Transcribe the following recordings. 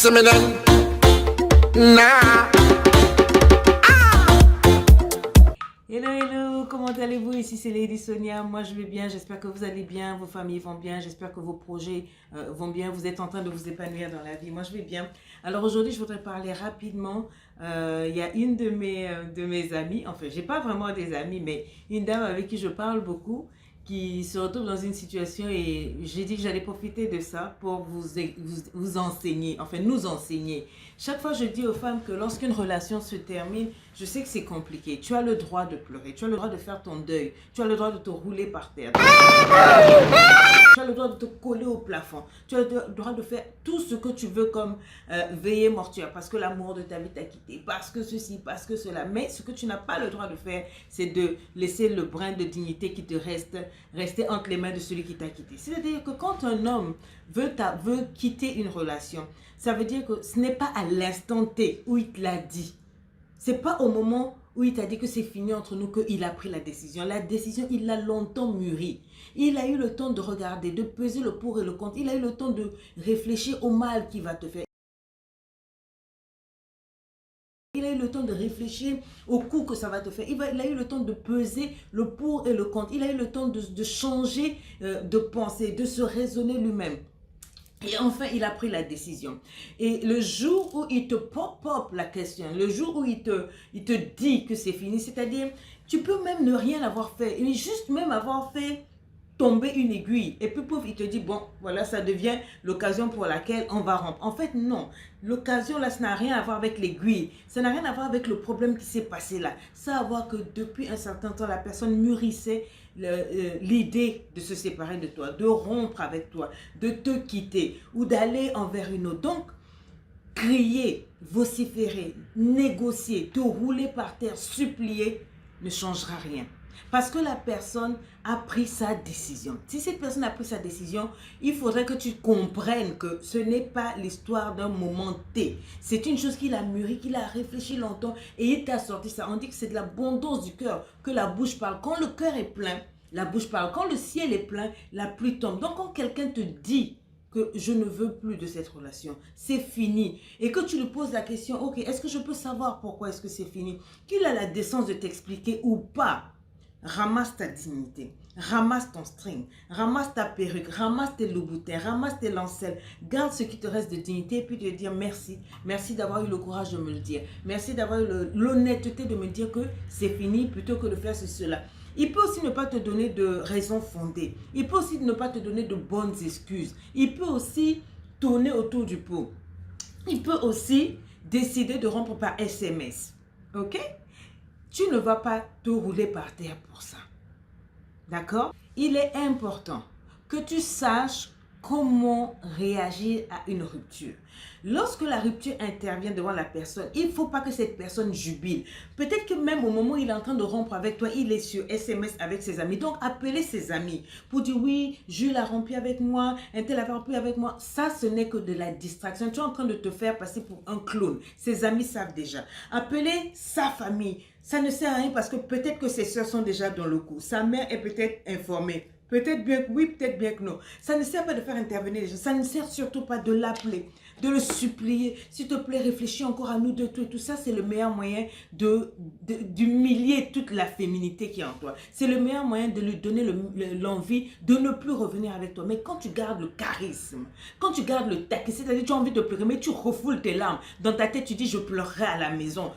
similar. Nah. Hello, hello, comment allez-vous? Ici c'est Lady Sonia, moi je vais bien, j'espère que vous allez bien, vos familles vont bien, j'espère que vos projets vont bien, vous êtes en train de vous épanouir dans la vie, moi je vais bien. Alors aujourd'hui je voudrais parler rapidement, il y a une de mes amies, enfin j'ai pas vraiment des amis, mais une dame avec qui je parle beaucoup, qui se retrouve dans une situation et j'ai dit que j'allais profiter de ça pour vous enseigner, enfin nous enseigner. Chaque fois je dis aux femmes que lorsqu'une relation se termine, je sais que c'est compliqué. Tu as le droit de pleurer, tu as le droit de faire ton deuil, tu as le droit de te rouler par terre. Tu as le droit de te coller au plafond. Tu as le droit de faire tout ce que tu veux comme veillée mortuaire parce que l'amour de ta vie t'a quitté, parce que ceci, parce que cela. Mais ce que tu n'as pas le droit de faire, c'est de laisser le brin de dignité qui te rester entre les mains de celui qui t'a quitté. C'est-à-dire que quand un homme veut quitter une relation, ça veut dire que ce n'est pas à l'instant T où il te l'a dit. C'est pas au moment où il t'a dit que c'est fini entre nous qu'il a pris la décision. La décision, il l'a longtemps mûrie. Il a eu le temps de regarder, de peser le pour et le contre. Il a eu le temps de réfléchir au mal qu'il va te faire. Il a eu le temps de réfléchir au coup que ça va te faire. Il a eu le temps de peser le pour et le contre. Il a eu le temps de changer de pensée, de se raisonner lui-même. Et enfin, il a pris la décision. Et le jour où il te pop la question, le jour où il te dit que c'est fini, c'est-à-dire, tu peux même ne rien avoir fait, et juste même avoir fait tomber une aiguille. Et puis, pouf, il te dit, bon, voilà, ça devient l'occasion pour laquelle on va rompre. En fait, non. L'occasion, là, ça n'a rien à voir avec l'aiguille. Ça n'a rien à voir avec le problème qui s'est passé là. Ça a à voir que depuis un certain temps, la personne mûrissait l'idée de se séparer de toi, de rompre avec toi, de te quitter ou d'aller envers une autre. Donc, crier, vociférer, négocier, te rouler par terre, supplier, ne changera rien. Parce que la personne a pris sa décision. Si cette personne a pris sa décision, il faudrait que tu comprennes que ce n'est pas l'histoire d'un moment T. C'est une chose qu'il a mûri, qu'il a réfléchi longtemps et il t'a sorti ça. On dit que c'est de l'abondance du cœur que la bouche parle. Quand le cœur est plein, la bouche parle. Quand le ciel est plein, la pluie tombe. Donc quand quelqu'un te dit que je ne veux plus de cette relation, c'est fini, et que tu lui poses la question, ok, est-ce que je peux savoir pourquoi est-ce que c'est fini, qu'il a la décence de t'expliquer ou pas, ramasse ta dignité, ramasse ton string, ramasse ta perruque, ramasse tes loups-boutins, ramasse tes lancelles, garde ce qui te reste de dignité et puis te dire merci, merci d'avoir eu le courage de me le dire, merci d'avoir eu l'honnêteté de me dire que c'est fini plutôt que de faire cela. Il peut aussi ne pas te donner de raisons fondées. Il peut aussi ne pas te donner de bonnes excuses. Il peut aussi tourner autour du pot. Il peut aussi décider de rompre par SMS. Ok? Tu ne vas pas te rouler par terre pour ça. D'accord? Il est important que tu saches comment réagir à une rupture. Lorsque la rupture intervient devant la personne, il ne faut pas que cette personne jubile. Peut-être que même au moment où il est en train de rompre avec toi, il est sur SMS avec ses amis. Donc, appelez ses amis pour dire oui, Jules a rompu avec moi, un tel a rompu avec moi. Ça, ce n'est que de la distraction. Tu es en train de te faire passer pour un clown. Ses amis savent déjà. Appelez sa famille. Ça ne sert à rien parce que peut-être que ses soeurs sont déjà dans le coup. Sa mère est peut-être informée. Peut-être bien que oui, peut-être bien que non. Ça ne sert pas de faire intervenir les gens. Ça ne sert surtout pas de l'appeler, de le supplier. S'il te plaît, réfléchis encore à nous deux, tout ça. C'est le meilleur moyen d'humilier toute la féminité qui est en toi. C'est le meilleur moyen de lui donner l'envie de ne plus revenir avec toi. Mais quand tu gardes le charisme, quand tu gardes le taquet, c'est-à-dire tu as envie de pleurer, mais tu refoules tes larmes. Dans ta tête, tu dis je pleurerai à la maison.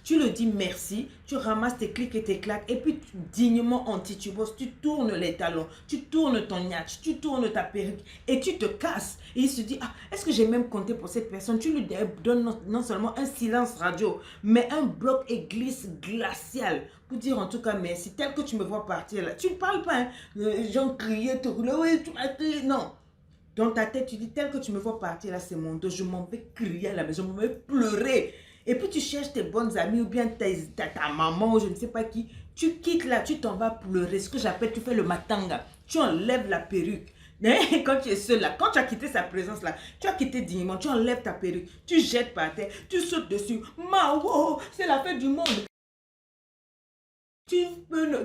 Tu le dis merci, tu ramasses tes clics et tes claques et puis dignement anti-tubos, tu tournes les talons, tu tournes ton niache, tu tournes ta perruque et tu te casses. Et il se dit, ah, est-ce que j'ai même compté pour cette personne? Tu lui donnes non seulement un silence radio, mais un bloc église glacial pour dire en tout cas merci, tel que tu me vois partir là. Tu ne parles pas, hein? Les gens criaient, te roulaient, oui, tu m'as crié, non. Dans ta tête, tu dis, tel que tu me vois partir là, c'est mon dos, je m'en vais crier à la maison, je m'en vais pleurer. Et puis tu cherches tes bonnes amies ou bien ta maman ou je ne sais pas qui. Tu quittes là, tu t'en vas pleurer. Ce que j'appelle, tu fais le matanga. Tu enlèves la perruque. Quand tu es seul là, quand tu as quitté sa présence là, tu as quitté dignement, tu enlèves ta perruque, tu jettes par terre, tu sautes dessus. Mao, c'est la fête du monde.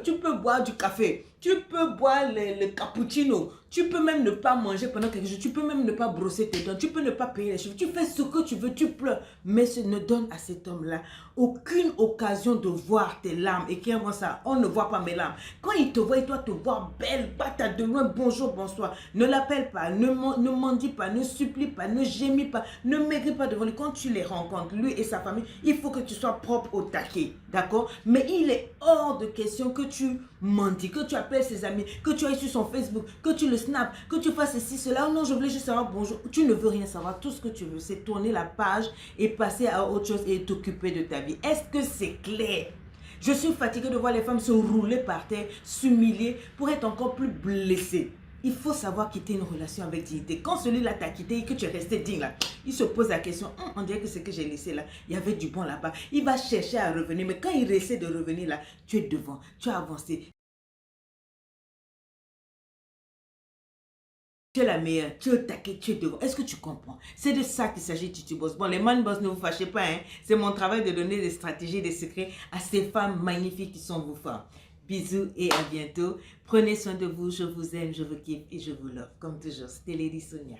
tu peux boire du café, tu peux boire le cappuccino, tu peux même ne pas manger pendant quelques jours, tu peux même ne pas brosser tes dents, tu peux ne pas payer les cheveux, tu fais ce que tu veux, tu pleures. Mais ce ne donne à cet homme-là aucune occasion de voir tes larmes. Et qui avant ça, on ne voit pas mes larmes. Quand il te voit, il doit te voir belle, patate de loin, bonjour, bonsoir. Ne l'appelle pas, ne mendie pas, ne supplie pas, ne gémis pas, ne maigris pas devant lui. Quand tu les rencontres, lui et sa famille, il faut que tu sois propre au taquet, d'accord? Mais il est hors de question que tu mendis, que tu appelles ses amis, que tu ailles sur son Facebook, que tu le snap, que tu fasses ceci, cela. Oh non, je voulais juste savoir bonjour. Tu ne veux rien savoir. Tout ce que tu veux, c'est tourner la page et passer à autre chose et t'occuper de ta vie. Est-ce que c'est clair? Je suis fatiguée de voir les femmes se rouler par terre, s'humilier pour être encore plus blessées. Il faut savoir quitter une relation avec dignité. Quand celui-là t'a quitté et que tu es resté digne là, il se pose la question, on dirait que ce que j'ai laissé là, il y avait du bon là-bas. Il va chercher à revenir, mais quand il essaie de revenir là, tu es devant, tu as avancé. Tu es la meilleure, tu es au taquet, tu es devant. Est-ce que tu comprends? C'est de ça qu'il s'agit, Titi Boss. Bon, les man boss, ne vous fâchez pas, hein. C'est mon travail de donner des stratégies, des secrets à ces femmes magnifiques qui sont vos femmes. Bisous et à bientôt. Prenez soin de vous, je vous aime, je vous kiffe et je vous love. Comme toujours, c'était Lady Sonia.